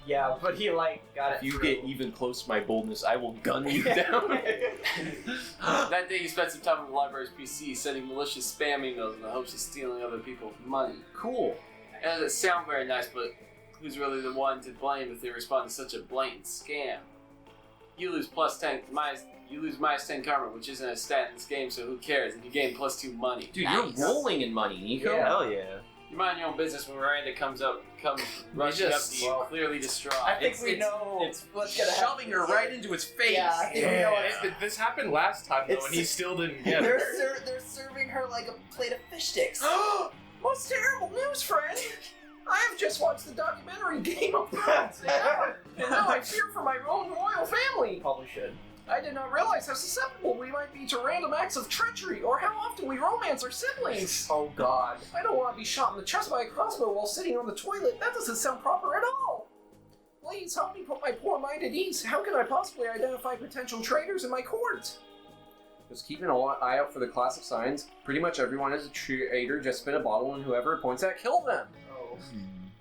Yeah, but he got it. If you get even close to my boldness, I will gun you down. That day, he spent some time on the library's PC, sending malicious spam emails in the hopes of stealing other people's money. Cool. It doesn't sound very nice, but who's really the one to blame if they respond to such a blatant scam? You lose minus 10 karma, which isn't a stat in this game, so who cares? And you gain +2 money. Dude, you're rolling in money, Nico. Yeah. Hell yeah. You mind your own business when Miranda comes rushing up to you, clearly distraught. I think we know It's what's gonna happen. shoving her right into his face. Yeah, I think we know This happened last time, though, and he still didn't get it. They're serving her like a plate of fish sticks. What's terrible news, friend? I have just watched the documentary Game of Thrones, and now I fear for my own royal family. Probably should. I did not realize how susceptible we might be to random acts of treachery, or how often we romance our siblings. Oh God. I don't want to be shot in the chest by a crossbow while sitting on the toilet. That doesn't sound proper at all. Please help me put my poor mind at ease. How can I possibly identify potential traitors in my court? Just keep an eye out for the class of signs. Pretty much everyone is a traitor. Just spin a bottle, and whoever it points at, kill them. Oh.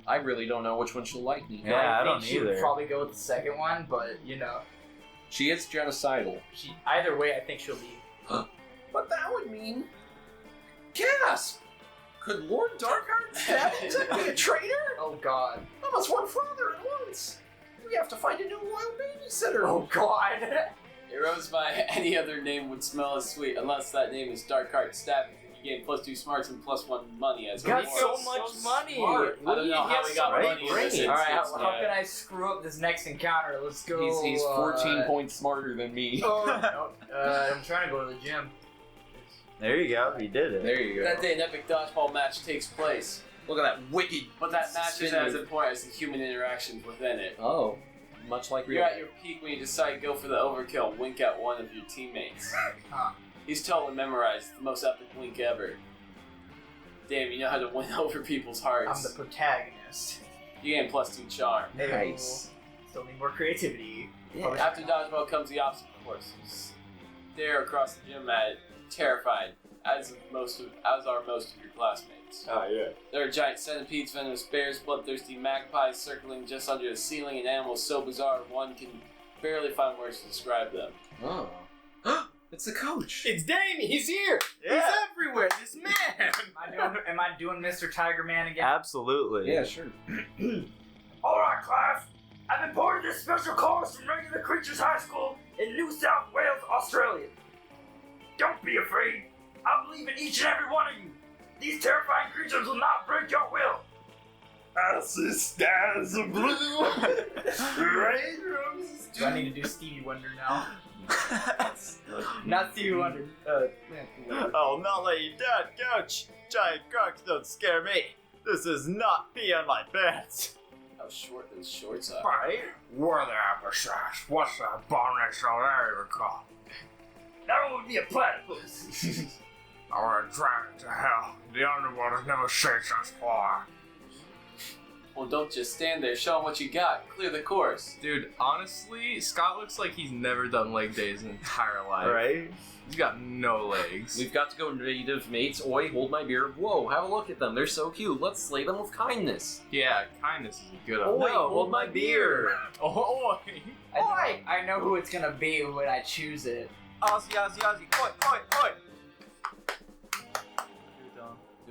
I really don't know which one she'll like me. Yeah, I don't think she would either. probably go with the second one, but you know. She is genocidal. Either way, I think she'll be. But that would mean... Gasp! Could Lord Darkheart Stabbington be a traitor? Oh God. I must run further at once. We have to find a new royal babysitter. Oh God. A rose by any other name would smell as sweet, unless that name is Darkheart Stabbing. You gain +2 smarts and +1 money as a Got reward. so much money. Smart. I don't know how we got money. Brain. Alright, how can I screw up this next encounter? Let's go. He's 14 points smarter than me. I'm trying to go to the gym. There you go. You did it. There you go. That day, an epic dodgeball match takes place. Look at that wicked. But that match isn't spin as move. important as the human interactions within it. Oh, much like real You're at your peak when you decide to go for the overkill and wink at one of your teammates. He's totally memorized, the most epic wink ever. Damn, you know how to win over people's hearts. I'm the protagonist. You gain +2 charm. Nice. Still need more creativity. Yeah. After dodgeball comes the obstacle course. You stare across the gym mat, terrified, as are most of your classmates. Oh, yeah. There are giant centipedes, venomous bears, bloodthirsty magpies circling just under the ceiling, and animals so bizarre one can barely find words to describe them. Oh. It's the coach. It's Damie, he's here! Yeah. He's everywhere, this man! Am I doing Mr. Tiger Man again? Absolutely. Yeah, sure. Alright, class. I've been part of this special course from Regular Creatures High School in New South Wales, Australia. Don't be afraid. I believe in each and every one of you. These terrifying creatures will not break your will. As the stars are blue, rainbows. Do I need to do Stevie Wonder now? Not Stevie Wonder. I'll not let you down, coach. Giant crocs don't scare me. This is not pee on my pants. How short those shorts are. Right? We're the applesauce. What's that bonus on there called? That would be a platypus. I want to drag it to hell. The underwater's never seen such far. Well, don't just stand there. Show them what you got. Clear the course. Dude, honestly, Scott looks like he's never done leg day his entire life. Right? He's got no legs. We've got to go native mates. Oi, hold my beer. Whoa, have a look at them. They're so cute. Let's slay them with kindness. Yeah, kindness is a good Oi, one. hold my beer. Oh, I know who it's gonna be when I choose it. Ozzy, Ozzy, Ozzy. Oi, oi, oi.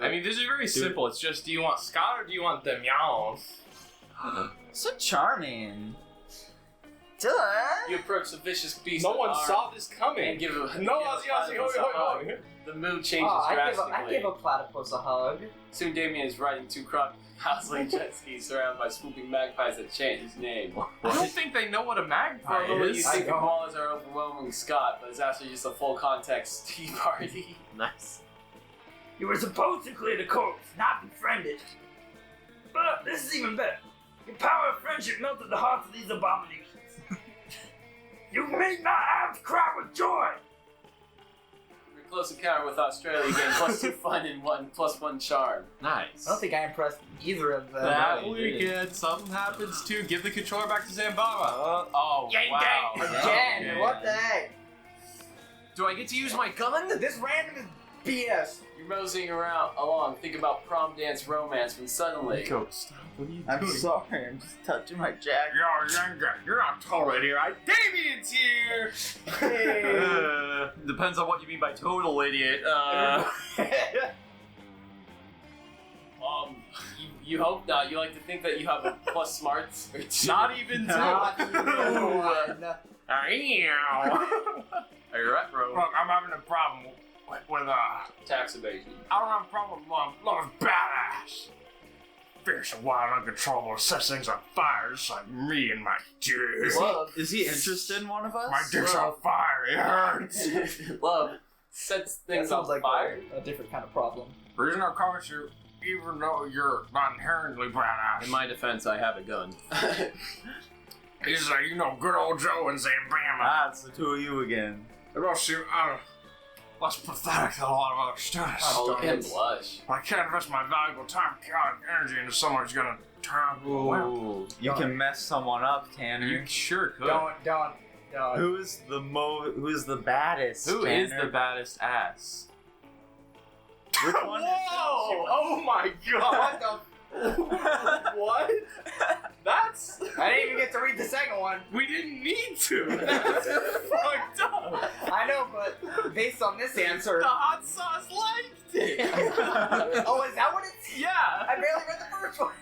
I mean, this is very simple. It's just, do you want Scott or do you want them y'all? So charming. Dylan. You approach the vicious beast. No with one arm saw this coming. And give him No, Ozzy, Ozzy, hoi, hoi, hoi. The mood changes I drastically. give a platypus a hug. Soon Damien is riding 2 crocodiles jet skis surrounded by swooping magpies that chant his name. I don't think they know what a magpie Probably you is. think the koalas are overwhelming Scott, but it's actually just a full context tea party. Nice. You were supposed to clear the course, not befriend it. But this is even better. Your power of friendship melted the hearts of these abominations. You may not have to cry with joy. Your close encounter with Australia gain +2 fun and +1 charm. Nice. I don't think I impressed either of them. That No, you weekend, something happens to give the controller back to Zambaba. Oh, Gang, wow. gang. Again, Yeah. what the heck? Do I get to use my gun? This random is BS. You're moseying around along, think about prom dance romance, when suddenly... Nico, stop. What are you I'm doing? sorry, I'm just touching my jacket. You're not totally here. Damien's here. Depends on what you mean by total idiot. You hope not. You like to think that you have a plus smarts or two. Not even two. Not even one. Are you right, bro? Look, I'm having a problem with Tax evasion. I don't have a problem with love badass. Fierce and wild, uncontrollable, sets things on fire, just like me and my dick. Is he interested in one of us? My dick's on fire, it hurts. Love sets things on fire. a different kind of problem. Reason I call you, even though you're not inherently badass. In my defense, I have a gun. He's like, good old Joe and Zambama. Ah, it's the two of you again. They don't seem less pathetic than a lot of other students. Oh, look at him blush. I can't invest my valuable time, chaotic energy into someone who's gonna turn out to Ooh. You can mess someone up, Tanner. You sure could. Don't. Who's the baddest? Who Tanner? is the baddest ass? Which one is Whoa! Oh my god! What? That's... I didn't even get to read the second one. We didn't need to! That's fucked up! I know, but based on this answer. The hot sauce liked it! Oh, is that what it's? Yeah! I barely read the first one.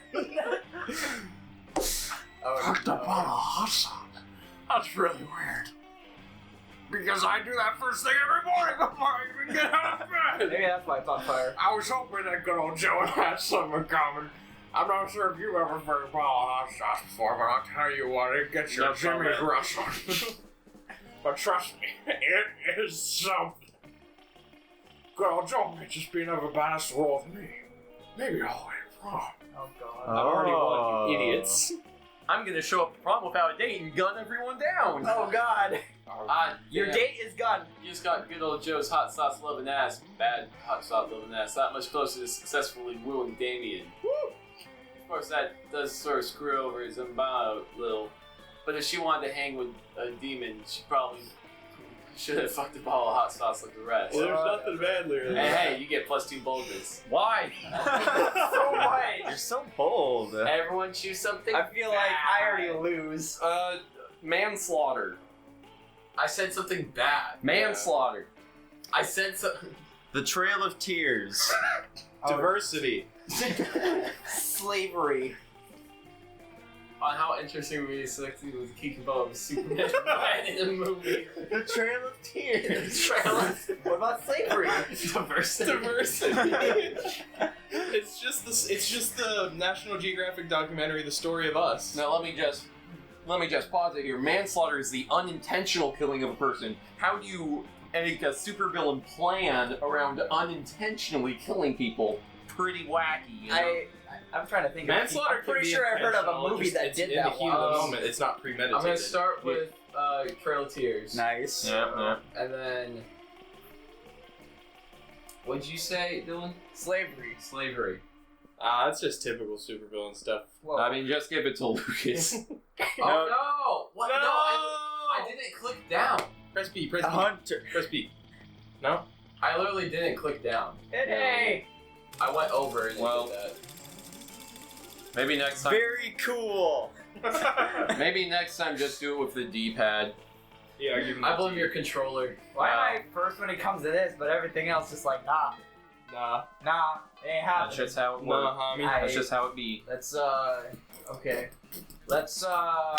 Hooked up on a hot sauce. That's really weird. Because I do that first thing every morning before I even get out of bed! Maybe that's why it's on fire. I was hoping that good old Joe and I had something in common. I'm not sure if you ever heard about hot sauce before, but I'll tell you what, it gets your No Jimmy comment. Rush on. But trust me, it is something. Good old Joe may just be another badass role with me. Maybe all the way to prom. Oh god. I've already won, you idiots. I'm gonna show up to prom without a date and gun everyone down. Oh god. Your damn. date is gone. You just got good old Joe's hot sauce loving ass, bad hot sauce loving ass, that much closer to successfully wooing Damien. Woo! Of course, that does sort of screw over Zambana a little. But if she wanted to hang with a demon, she probably should have fucked up all the hot sauce like the rest. Well, Well, there's nothing manlier than hey, you get +2 boldness. Why? So what? You're so bold. Everyone choose something. I feel like I already lose. Manslaughter. I said something bad. Manslaughter. I said something. The Trail of Tears. Diversity. Slavery. On how interesting we selected with Kikabo of Superman in a movie. The Trail of Tears. Trailer. What about slavery? Diversity. It's just the National Geographic documentary, The Story of Us. Now let me just pause it here. Manslaughter is the unintentional killing of a person. How do you make a supervillain plan around unintentionally killing people? Pretty wacky, you know? I'm trying to think. Manslaughter. I'm pretty sure I heard of a movie that did that in the heat of the once. moment. It's not premeditated. I'm gonna start with Trail of Tears. Nice. Yeah. And then. What'd you say, Dylan? Slavery. Slavery. That's just typical supervillain stuff. Whoa. I mean, just give it to Lucas. Oh no! What? No, I didn't click down. Press B. A Press B. hunter. Press B. No. I literally didn't click down. Hey! I went over and Well, did that. Maybe next time. Very cool. Maybe next time, just do it with the D-pad. Yeah, give him I the blame T. your controller. Why am I first when it comes to this, but everything else just like, nah, Nah. it ain't happening. That's just how it Nah, works. homie. That's just how it be. Let's, okay. Let's I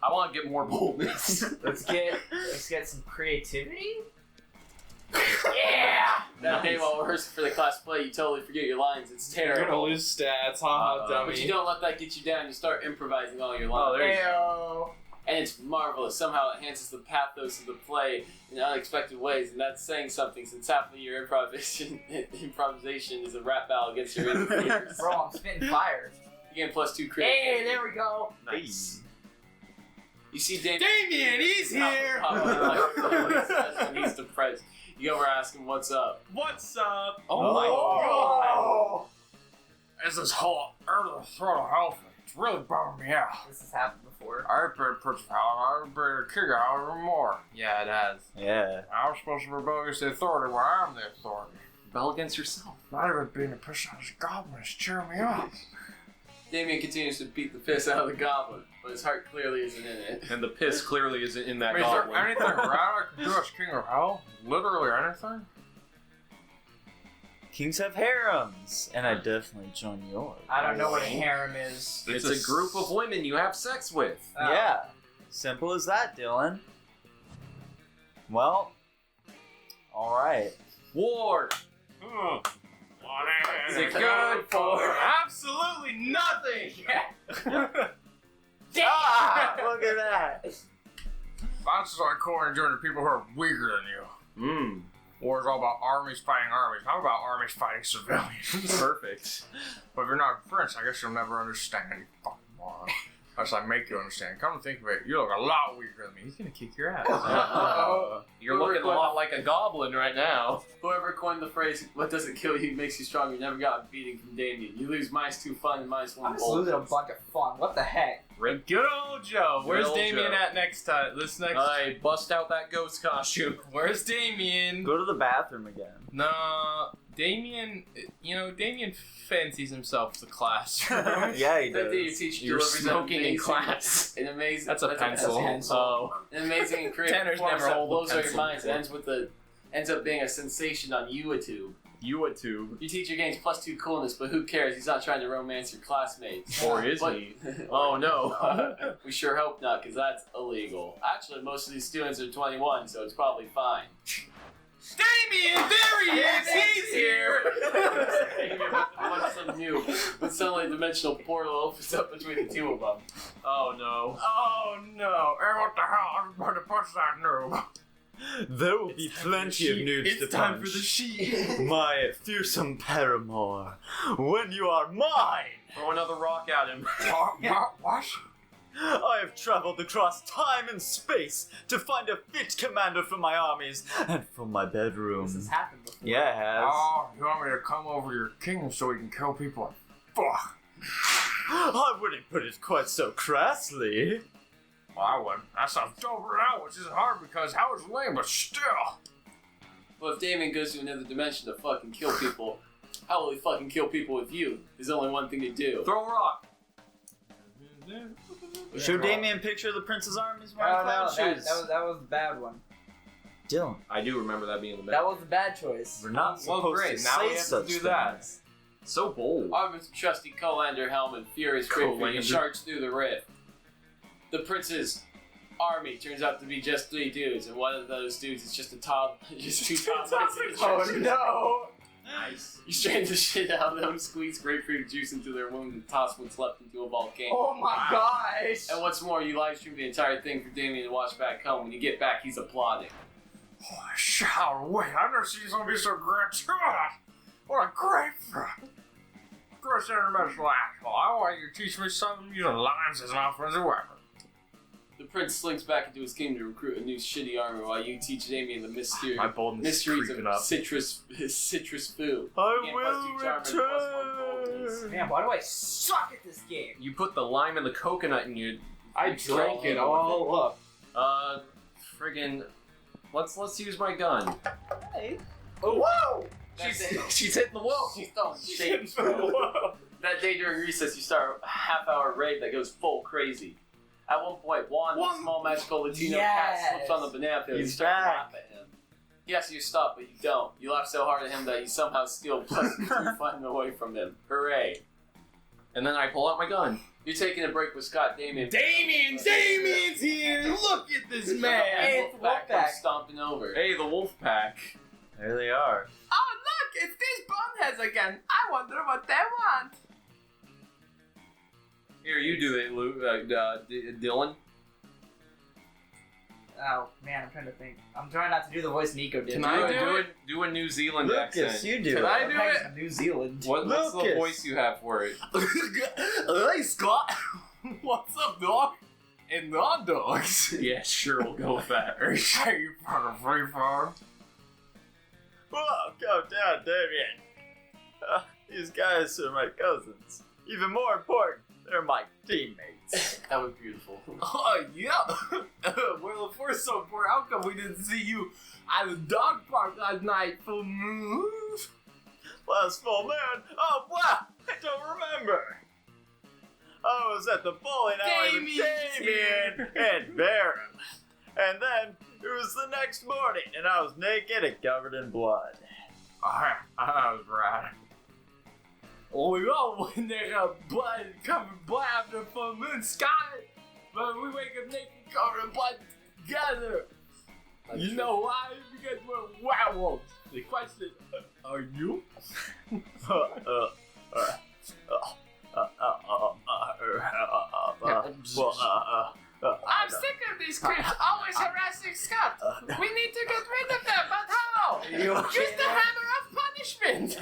want to get more boldness. let's get some creativity? Yeah! That day while rehearsing for the class play, you totally forget your lines. It's You're gonna terrible. lose stats, haha, dummy. But you don't let that get you down. You start improvising all your lines. Heyo. And it's marvelous. Somehow it enhances the pathos of the play in unexpected ways, and that's saying something since half of your improvisation is a rap battle against your inner fears. Bro, I'm spitting fire. You get +2 credit. Hey, there we go. Nice. You see Damien. Damien, he's here! When he's depressed. You go over and ask him what's up. What's up? Oh my god. Oh. Is this whole earth throat of health? It's really bumming me out. This has happened before. I better put I better kick out even more. Yeah, it has. Yeah. I was supposed to rebel against the authority when I'm the authority. Rebel against yourself. Not even being a piss on this goblin is cheering me up. Damien continues to beat the piss out of the goblin, but his heart clearly isn't in it. And the piss clearly isn't in that Is there goblin. anything right I can do as king of hell? Literally anything? Kings have harems, and I definitely join yours. I don't know what a harem is. It's a group of women you have sex with. Yeah. Simple as that, Dylan. Well, alright. War. What Is it good for absolutely nothing? Ah, look at that. That's just like calling and joining people who are weaker than you. Mmm. War is all about armies fighting armies. How about armies fighting civilians? Perfect. But if you're not a prince, I guess you'll never understand, you fucking moron. Unless I make you understand. Come to think of it, you look a lot weaker than me. He's gonna kick your ass. You're looking a lot like a goblin right now. Whoever coined the phrase, what doesn't kill you makes you stronger, never got a beating from Damien. You lose -2 fun and -1 I'm just bold. losing a bunch of fun. What the heck? Good old Joe. Good Where's old Damien Joe. at next time? This next. I bust out that ghost costume. Where's Damien? Go to the bathroom again. No, Damien. Damien fancies himself the classroom. Yeah, he That day you does. teach You're delivers smoking in amazing- class. An amazing. That's a pencil. Oh. An amazing and creative Tanner's performance never that hold a blows out your pencil minds and before. ends up being a sensation on YouTube. You a tube. Your teacher gains +2 coolness, but who cares? He's not trying to romance your classmates. Or is But- he? Oh no. We sure hope not, because that's illegal. Actually, most of these students are 21, so it's probably fine. Damien, there he is. He's here. What's some new? But suddenly a dimensional portal opens up between the two of them. Oh no. Oh no! Hey, what the hell? I'm going to punch that noob. There will be plenty of noobs to It's time punch. for the sheet. My fearsome paramour, when you are mine! Throw another rock at him. What? I have traveled across time and space to find a fit commander for my armies and for my bedroom. This has happened before. Yeah, it has. Oh, you want me to come over to your kingdom so we can kill people? Fuck. I wouldn't put it quite so crassly. Well, I would. That sounds doper out, which is hard because how is lame, but still. Well, if Damien goes to another dimension to fucking kill people, how will he fucking kill people with you? There's only one thing to do. Throw a rock. Show Damien a picture of the prince's armies Oh, wearing no, clown that shoes. was the bad one. Dylan, I do remember that being the best. That was the bad choice. we're not Well, supposed great. to Now say we have to such do things. that. So bold. Armed with trusty Colander helmet, furious grapefruit Colander. charge through the rift. The prince's army turns out to be just 3 dudes, and one of those dudes is just a top, just 2 toddlers in the trenches. no! Nice. You strain the shit out of them, squeeze grapefruit juice into their wound, and toss what's left into a volcano. Oh my gosh! And what's more, you live stream the entire thing for Damien to watch back home. When you get back, he's applauding. Holy shit, wait, I've never seen something be so gratuitous. What a grapefruit. Gross interdimensional asshole. I want you to teach me something using lines as an offensive weapon. The prince slinks back into his kingdom to recruit a new shitty army while you teach Damien the My boldness is mysteries creeping of up. citrus food. I Again, will +2 charm and +1 boldness. return. Man, why do I suck at this game? You put the lime and the coconut in you. I drank it all up. Friggin'. Let's use my gun. Hey. Oh, Whoa! She's hitting the wall. She's throwing shapes. That day during recess, you start a half-hour raid that goes full crazy. At one point, Juan, the small magical Latino cat, slips on the banana peel. You He's start to back. laugh at him. He asks you to stop, but you don't. You laugh so hard at him that you somehow steal +2 fun away from him. Hooray! And then I pull out my gun. You're taking a break with Scott Damien. Damien's here! Look at this And man! Hey, it's Wolfpack Wolfpack. comes stomping over. Hey, the wolf pack. There they are. Oh, look! It's these boneheads again! I wonder what they want! Here, you do it, Dylan. Oh, man, I'm trying to think. I'm trying not to do the voice Nico did. Can I do it? Do a New Zealand Lucas, accent. you do Can it. I do Heck's it? New Zealand. What's the Lucas. voice you have for it? Hey, Scott! What's up, dog? And the hot dogs. Yeah, sure, we'll go with that. Hey, you fucking free farm. Whoa, calm down, Damien. These guys are my cousins. Even more important, They're my teammates. That was beautiful. Oh, yeah. Well, if we're so poor, how come we didn't see you at the dog park last night for move? Last full moon? Oh, wow! I don't remember. I was at the bowling alley with Damien and Baron. And then it was the next morning, and I was naked and covered in blood. Alright, that was right. Well, we all when they blood covered blood after a full moon sky, but we wake up naked covered in blood together. You know why? Because we're werewolves. The question, are you? I'm sick of these creeps always harassing Scott. We need to get rid of them, but how? Use the hammer of punishment.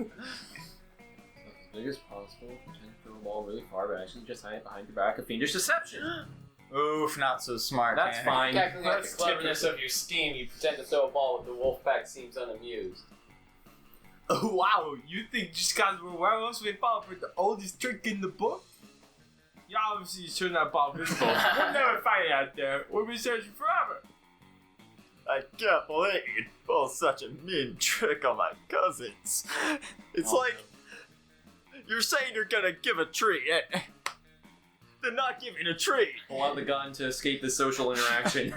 As big as possible, pretend to throw a ball really far, but actually just hide it behind your back. A fiendish deception. Oof, not so smart. That's man. fine. Calculating the cleverness of your scheme, you pretend to throw a ball with the wolf pack seems unamused. Oh, wow, you think just because we're werewolves we fall for the oldest trick in the book? You obviously should not ball visible. We'll never find it out there. We'll be searching forever. I can't believe you'd pull such a mean trick on my cousins. It's like you're saying you're gonna give a treat, and then not giving a treat. Pull out the gun to escape the social interaction.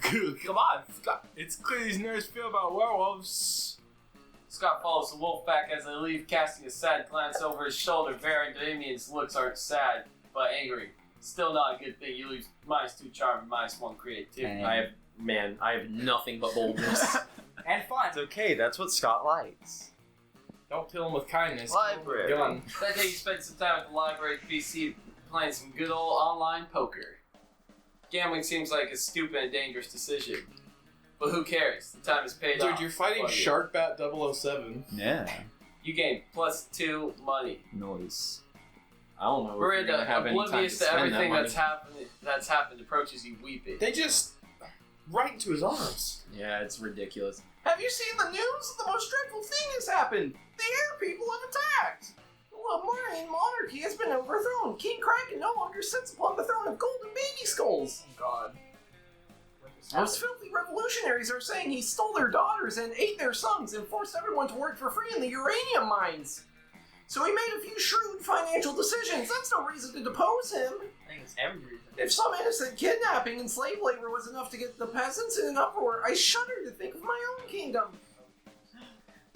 Come on, Scott. It's clear these nerds feel about werewolves. Scott follows the wolf pack as they leave, casting a sad glance over his shoulder. Baron Damien's looks aren't sad, but angry. Still not a good thing. You lose -2 charm and -1 creativity. I have nothing but boldness. And fun. It's okay, that's what Scott likes. Don't kill him with kindness. Library. Gun. That day you spent some time at the library PC playing some good old online poker. Gambling seems like a stupid and dangerous decision. But who cares? The time is paid off. Dude, you're fighting What do you- Sharkbat 007. Yeah. You gain +2 money. Noise. I don't know if We're you're gonna have any time to oblivious to spend that everything money. that's happened approaches you weeping. They just right into his arms. Yeah, it's ridiculous. Have you seen the news? The most dreadful thing has happened. The air people have attacked. The Lemurian monarchy has been overthrown. King Kraken no longer sits upon the throne of golden baby skulls. Oh, God. Those filthy revolutionaries are saying he stole their daughters and ate their sons and forced everyone to work for free in the uranium mines. So he made a few shrewd financial decisions. That's no reason to depose him. I think it's every reason. If some innocent kidnapping and slave labor was enough to get the peasants in an uproar, I shudder to think of my own kingdom.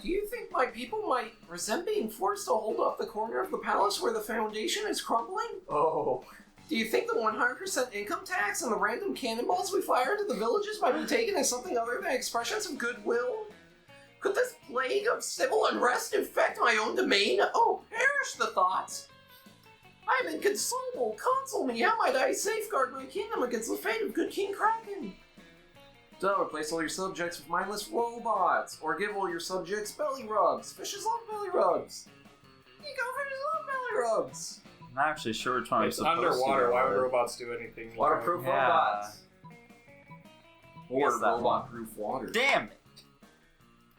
Do you think my people might resent being forced to hold up the corner of the palace where the foundation is crumbling? Oh. Do you think the 100% income tax and the random cannonballs we fire into the villages might be taken as something other than expressions of goodwill? Could this plague of civil unrest infect my own domain? Oh, perish the thoughts! I am inconsolable. Console me. How might I safeguard my kingdom against the fate of good King Kraken? Don't replace all your subjects with mindless robots, or give all your subjects belly rubs. Fishes love belly rubs. You go fishes love belly rubs. I'm not actually sure which one I'm It's supposed underwater. to. Why would robots do anything? Waterproof Yeah. robots. Or Guess that robot-proof water. Damn it!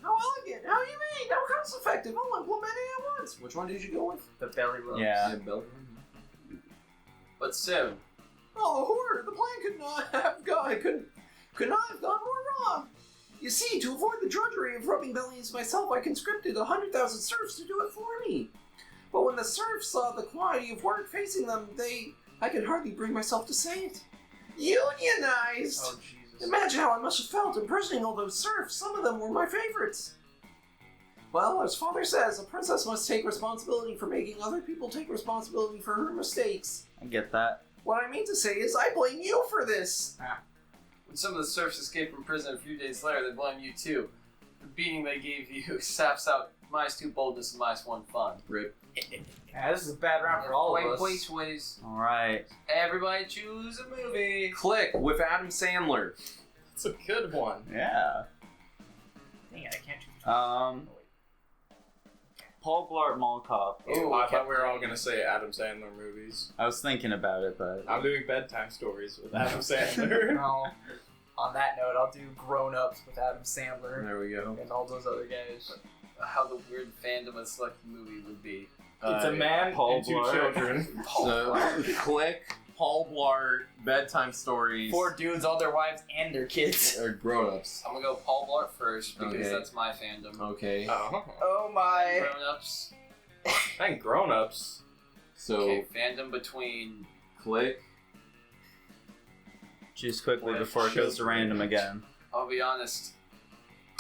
How elegant, how humane, how cost effective. I'll implement it at once. Which one did you go with? The belly rubs. Yeah. But soon, Oh, the horror! The plan could not have gone more wrong. You see, to avoid the drudgery of rubbing bellies myself, I conscripted 100,000 serfs to do it for me. But when the serfs saw the quantity of work facing them, I could hardly bring myself to say it. Unionized! Oh, Jesus. Imagine how I must have felt imprisoning all those serfs. Some of them were my favorites. Well, as father says, a princess must take responsibility for making other people take responsibility for her mistakes. I get that. What I mean to say is, I blame you for this. when some of the serfs escape from prison a few days later, they blame you too. The beating they gave you saps out -2 boldness and -1 fun. Rip. Yeah, this is a bad round for all of us. Please. Alright. Everybody choose a movie. Click with Adam Sandler. It's a good one. Yeah. Dang it, I can't choose. Paul Blart Mall Cop. Ooh, I thought we were all gonna say Adam Sandler movies. I was thinking about it, but I'm doing bedtime stories with Adam Sandler. No. On that note, I'll do Grown Ups with Adam Sandler There we go. and all those other guys. How the weird fandom of selected movie would be. It's a man Paul and two Blart. children. So, click Paul Blart bedtime stories. 4 dudes, all their wives and their kids. Or grown-ups. I'm gonna go Paul Blart first because Okay. that's my fandom. Okay. Oh my. Grown-ups. And grown-ups. So, Okay, fandom between. click. Choose quickly before it goes to random again. I'll be honest.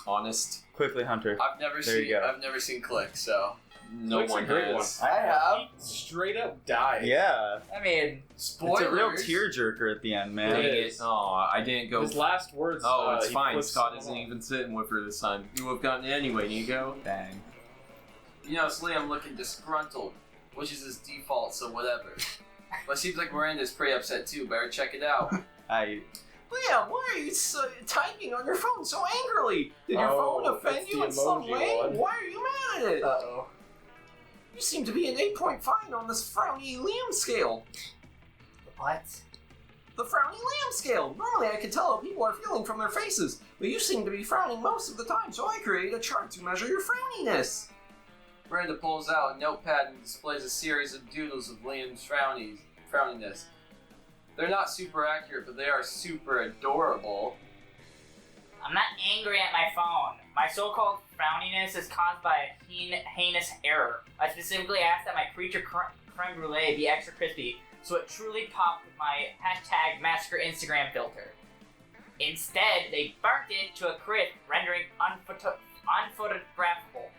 Honest. Quickly, Hunter. I've never There you go. I've never seen Click, so No Click's a one great has. I have. Straight up died. Yeah. I mean, spoilers. It's a real tearjerker at the end, man. Dang It it. is. Oh, I didn't go. His last words. Oh, it's he fine. flips Scott them isn't off. even sitting with her this time. You would have gotten it anyway, Nico. Dang. You know, it's Liam looking disgruntled, which is his default, so whatever. But it seems like Miranda's pretty upset too. Better check it out. Liam, why are you typing on your phone so angrily? Did your Oh, phone offend it's you the in some emoji way? one. Why are you mad at it? uh-oh. You seem to be an 8.5 on this frowny Liam scale. What? The frowny Liam scale. Normally I can tell how people are feeling from their faces, but you seem to be frowning most of the time, so I created a chart to measure your frowniness. Miranda pulls out a notepad and displays a series of doodles of Liam's frowniness. They're not super accurate, but they are super adorable. I'm not angry at my phone. My so-called frowniness is caused by a heinous error. I specifically asked that my creature creme brulee be extra crispy, so it truly popped with my hashtag massacre Instagram filter. Instead, they burnt it to a crisp, rendering unphotographable.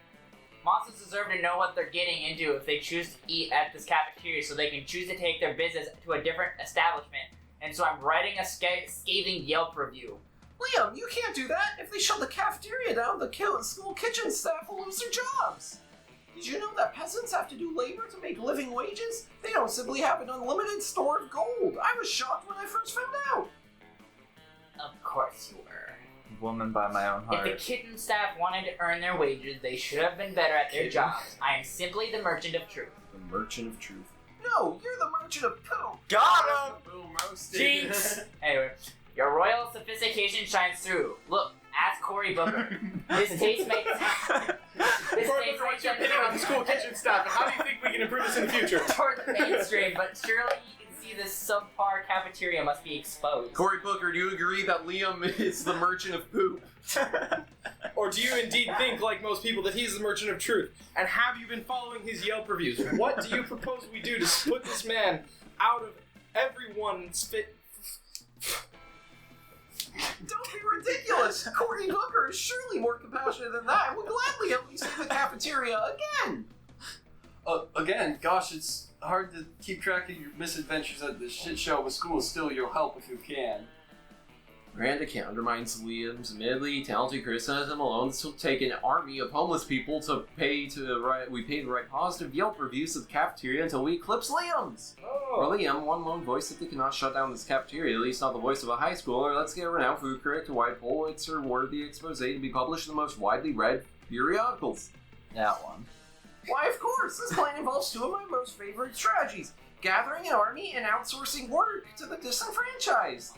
Monsters deserve to know what they're getting into if they choose to eat at this cafeteria, so they can choose to take their business to a different establishment. And so I'm writing a scathing Yelp review. Liam, you can't do that. If they shut the cafeteria down, the school kitchen staff will lose their jobs. Did you know that peasants have to do labor to make living wages? They don't simply have an unlimited store of gold. I was shocked when I first found out. Of course you were. Woman by my own If heart. the kitchen staff wanted to earn their wages, they should have been better at their jobs. I am simply the merchant of truth. The Merchant of Truth. No, you're the merchant of poop. Got him! Boom, roasted. Jinx! Anyway, your royal sophistication shines through. Look, ask Cory Booker. This taste makes... This Cory taste Booker, what's makes your opinion on the school kitchen staff, and how do you think we can improve this in the future? toward the mainstream, but surely you can see this subpar cafeteria must be exposed. Cory Booker, do you agree that Liam is the Merchant of Poop? Or do you indeed think, like most people, that he's the merchant of truth? And have you been following his Yelp reviews? What do you propose we do to put this man out of everyone's fit? Don't be ridiculous. Cory Booker is surely more compassionate than that and would gladly help you save the cafeteria again. Again, gosh, it's hard to keep track of your misadventures at the shit show, but school is still your help if you can. Miranda countermines Liam's admittedly talented criticism alone. This will take an army of homeless people to pay to write positive Yelp reviews of the cafeteria until we eclipse Liam's. For Liam, one lone voice that they cannot shut down this cafeteria, at least not the voice of a high schooler. Let's get a renowned food critic to write a Pulitzer-worthy expose to be published in the most widely read periodicals. That one. Why, of course. This plan involves two of my most favorite strategies. Gathering an army and outsourcing work to the disenfranchised.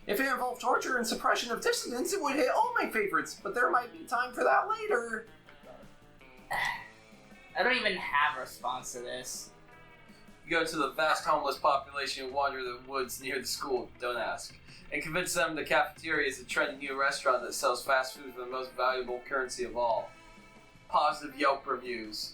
If it involved torture and suppression of dissidents, it would hit all my favorites, but there might be time for that later. I don't even have a response to this. You go to the vast homeless population and wander the woods near the school, don't ask, and convince them the cafeteria is a trendy new restaurant that sells fast food for the most valuable currency of all. Positive Yelp reviews.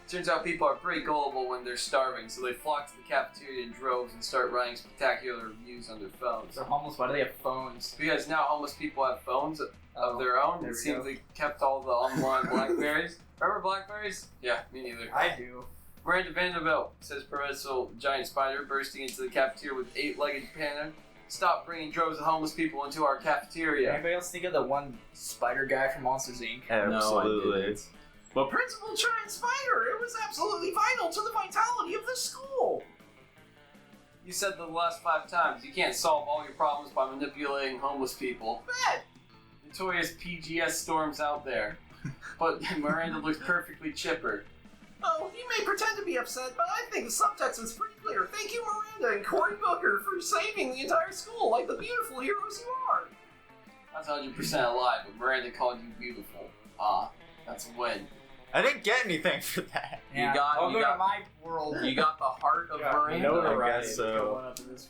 Turns out people are pretty gullible when they're starving, so they flock to the cafeteria in droves and start writing spectacular reviews on their phones. They're homeless, why do they have phones? Because now homeless people have phones of their own. there It we seems go. they kept all the online Blackberries. Remember Blackberries? Yeah, me neither. I do. Miranda Vanderbilt says Provincial Giant Spider bursting into the cafeteria with 8-legged panda. Stop bringing droves of homeless people into our cafeteria. Anybody else think of the one spider guy from Monsters Inc? Absolutely. But Principal Giant Spider, it was absolutely vital to the vitality of the school. You said the last 5 times you can't solve all your problems by manipulating homeless people. Bet. Notorious PGS storms out there. But Miranda looks perfectly chipper. Oh, you may pretend to be upset, but I think the subtext was pretty clear. Thank you, Miranda and Cory Booker, for saving the entire school like the beautiful heroes you are. That's 100% a lie, but Miranda called you beautiful. Ah, that's a win. I didn't get anything for that. Yeah. got- Welcome you got- to my world. You got the heart of Yeah, Miranda. I guess so. Going up in this